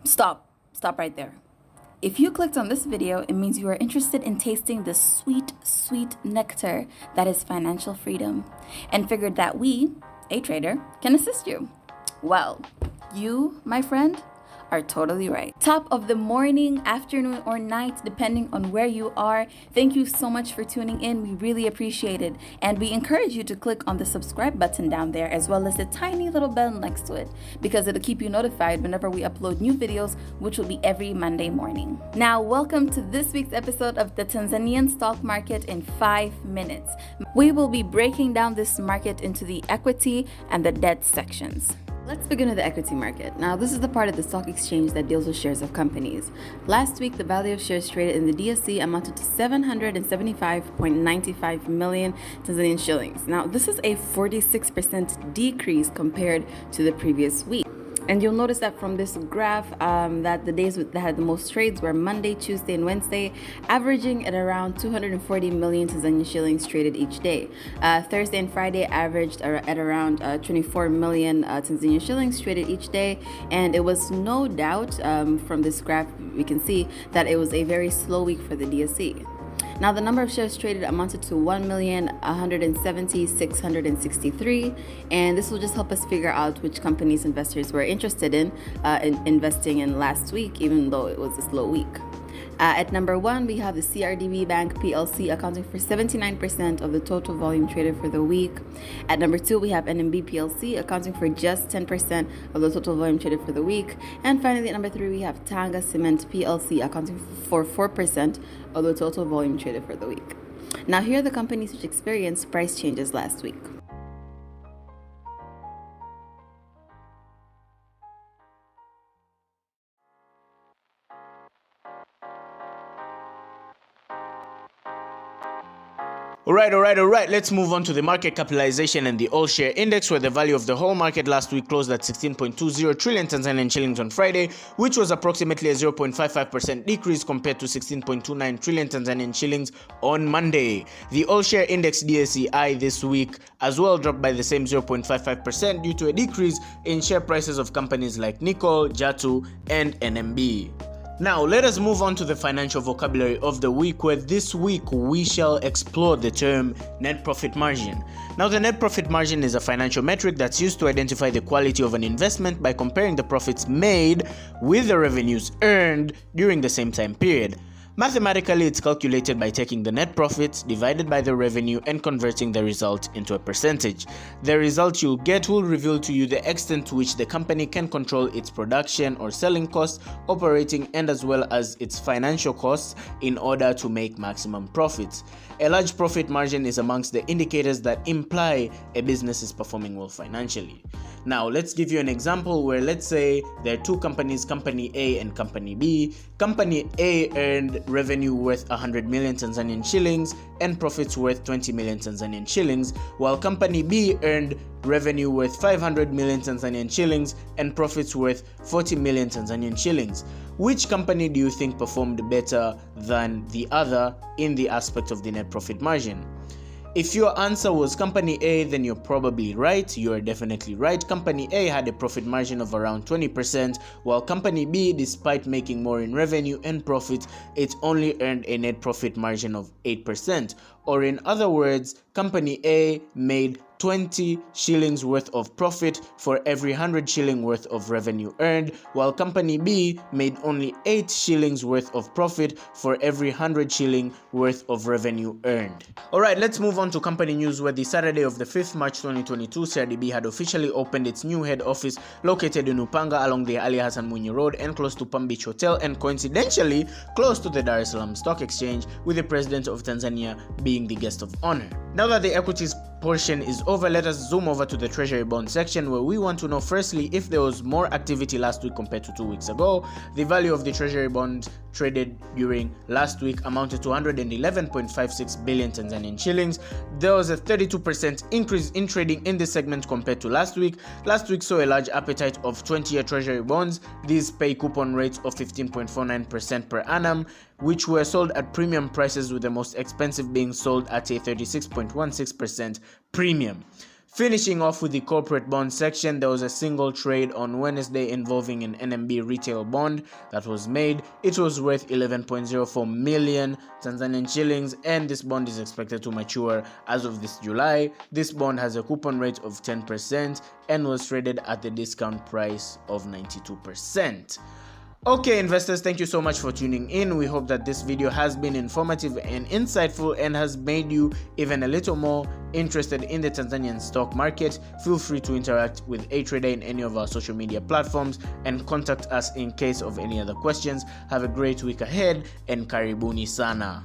Stop right there. If you clicked on this video, it means you are interested in tasting the sweet, sweet nectar that is financial freedom and figured that we, a trader, can assist you. Well, you, my friend, are totally right. Top of the morning, afternoon, or night, depending on where you are. Thank you so much for tuning in. We really appreciate it. And we encourage you to click on the subscribe button down there, as well as the tiny little bell next to it, because it'll keep you notified whenever we upload new videos, which will be every Monday morning. Now, welcome to this week's episode of the Tanzanian stock market in 5 minutes. We will be breaking down this market into the equity and the debt sections. Let's begin with the equity market. Now, this is the part of the stock exchange that deals with shares of companies. Last week, the value of shares traded in the DSE amounted to 775.95 million Tanzanian shillings. Now, this is a 46% decrease compared to the previous week. And you'll notice that from this graph that the days that had the most trades were Monday, Tuesday, and Wednesday, averaging at around 240 million Tanzanian shillings traded each day. Thursday and Friday averaged at around 24 million Tanzanian shillings traded each day. And it was no doubt from this graph, we can see that it was a very slow week for the DSE. Now, the number of shares traded amounted to 1,170,663, and this will just help us figure out which companies investors were interested in investing in last week, even though it was a slow week. At number 1, we have the CRDB Bank PLC accounting for 79% of the total volume traded for the week. At number 2, we have NMB PLC accounting for just 10% of the total volume traded for the week. And finally, at number 3, we have Tanga Cement PLC accounting for 4% of the total volume traded for the week. Now, here are the companies which experienced price changes last week. All right. Let's move on to the market capitalization and the all share index, where the value of the whole market last week closed at 16.20 trillion Tanzanian shillings on Friday, which was approximately a 0.55% decrease compared to 16.29 trillion Tanzanian shillings on Monday. The all share index DSEI this week as well dropped by the same 0.55% due to a decrease in share prices of companies like Nickel, Jatu, and NMB. Now, let us move on to the financial vocabulary of the week, where this week we shall explore the term net profit margin. Now, the net profit margin is a financial metric that's used to identify the quality of an investment by comparing the profits made with the revenues earned during the same time period. Mathematically, it's calculated by taking the net profits divided by the revenue and converting the result into a percentage. The result you'll get will reveal to you the extent to which the company can control its production or selling costs, operating, and as well as its financial costs in order to make maximum profits. A large profit margin is amongst the indicators that imply a business is performing well financially. Now, let's give you an example where, let's say, there are two companies, Company A and Company B. Company A earned revenue worth 100 million Tanzanian shillings and profits worth 20 million Tanzanian shillings, while Company B earned revenue worth 500 million Tanzanian shillings and profits worth 40 million Tanzanian shillings. Which company do you think performed better than the other in the aspect of the net profit margin? If your answer was Company A, then you're probably right. You are definitely right. Company A had a profit margin of around 20%, while Company B, despite making more in revenue and profit, it only earned a net profit margin of 8%. Or in other words, Company A made 20 shillings worth of profit for every 100 shilling worth of revenue earned, while Company B made only 8 shillings worth of profit for every 100 shilling worth of revenue earned. Alright, let's move on to company news, where the Saturday of the 5th March 2022, CRDB had officially opened its new head office located in Upanga along the Ali Hassan Mwinyi Road and close to Palm Beach Hotel, and coincidentally close to the Dar es Salaam Stock Exchange, with the President of Tanzania being the guest of honor. Now that the equities portion is over, let us zoom over to the treasury bond section, where we want to know firstly if there was more activity last week compared to 2 weeks ago. The value of the treasury bond traded during last week amounted to 111.56 billion Tanzanian shillings. There was a 32% increase in trading in this segment compared to last week. Last week saw a large appetite of 20-year treasury bonds. These pay coupon rates of 15.49% per annum, which were sold at premium prices, with the most expensive being sold at a 36.16% premium. Finishing off with the corporate bond section, there was a single trade on Wednesday involving an NMB retail bond that was made. It was worth 11.04 million Tanzanian shillings, and this bond is expected to mature as of this July. This bond has a coupon rate of 10% and was traded at the discount price of 92%. Okay, investors, thank you so much for tuning in. We hope that this video has been informative and insightful and has made you even a little more interested in the Tanzanian stock market. Feel free to interact with A Trader in any of our social media platforms and contact us in case of any other questions. Have a great week ahead and karibuni sana.